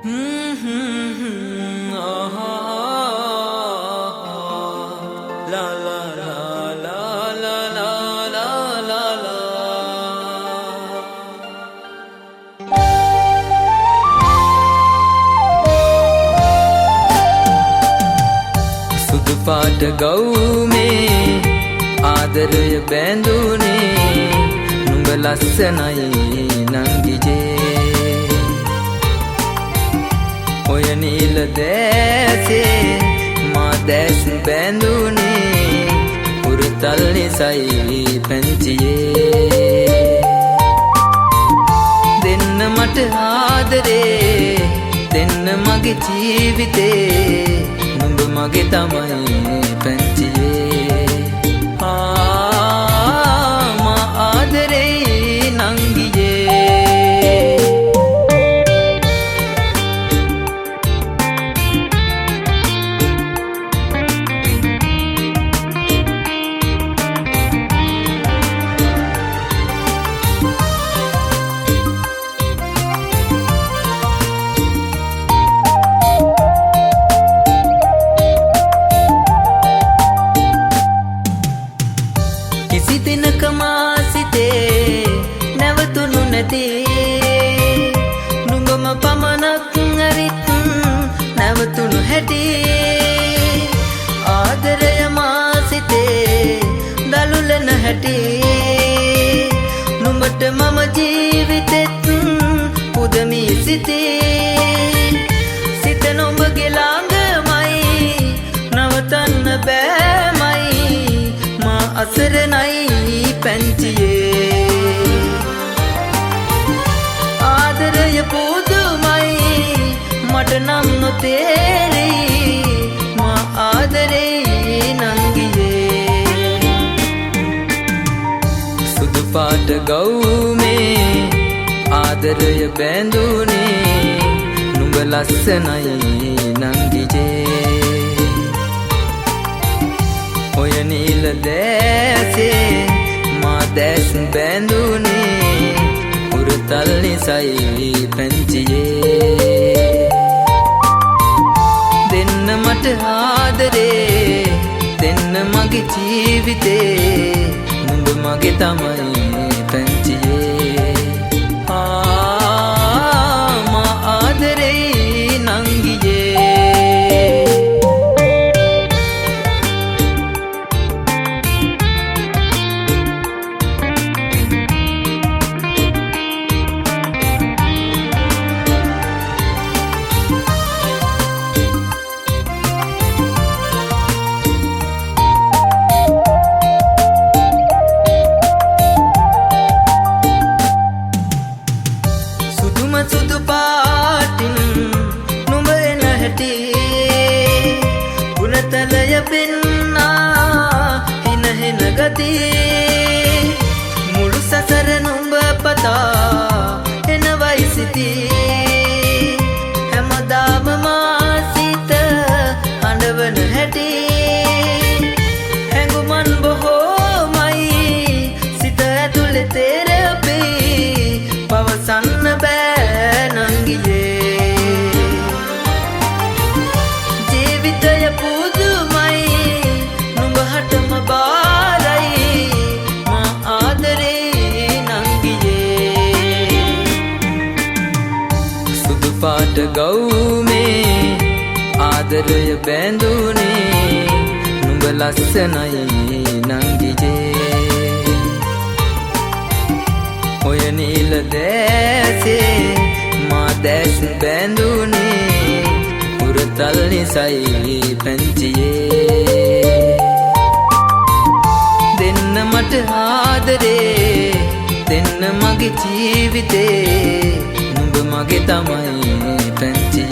La la la la la la la la la. සුදු පාට ගවුමේ ආදරය බැඳුනේ නුඹ ලස්සනයි නංගිජේ ඔය නිල දැසේ මා දැස් බැඳුනේ උරුතල් නිසයි පැංචියේ දෙන්න මට ආදරේ දෙන්න මගේ ජීවිතේ නුඹ මගේ තමයි පැංචියේ මා ආදරේ නංගියේ කිසි දිනක මා සිතේ නැවතුණු නැති නුඹම පමණක් ඇරිත් නැවතුණු හැටි ආදරය මා සිතේ දලුලන හැටි නුඹට මම ජීවිතෙත් පුදමී සිතේ සිත නුඹගේ ළඟමයි නවතන්න බෑමයි අසරණයි පැංචියේ ආදරය පුදුමයි මට නම් නොතේරෙයි මා ආදරේ නංගියේ සුදු පාට ගවුමේ ආදරය බැඳුනේ නුඹ ලස්සනයි නංගිජේ ඔය නිල දැසේ මා දැස් බැඳුනේ උරුතල් නිසයි පැංචියේ දෙන්න මට ආදරේ දෙන්න මගේ ජීවිතේ නුඹ මගේ තමයි පැංචියේ මා ආදරේ නංගියේ සුදු පාටින් නුඹ එන හැටි ගුණතලය පෙන්නා හින හෙන ගති මුළු සසර නුඹ පතා එනවයි සිතී හැමදාම මා සිත හඬවන හැටි හැඟුමන් බොහෝමයි සිත ඇතුළේ තෙරපී පවසන්න බෑ නංගියේ ජීවිතය පුදුමයි නුඹ හටම බාරයි මා ආදරේ නංගියේ සුදු පාට ගවුමේ ආදරය බැඳුනේ නුඹ ලස්සනයි නංගිජේ ඔය නිල දැසේ මා දැස් බැඳුනේ උරුතල් නිසයි පැංචියේ දෙන්න මට ආදරේ දෙන්න මගේ ජීවිතේ නුඹ මගේ තමයි පැංචියේ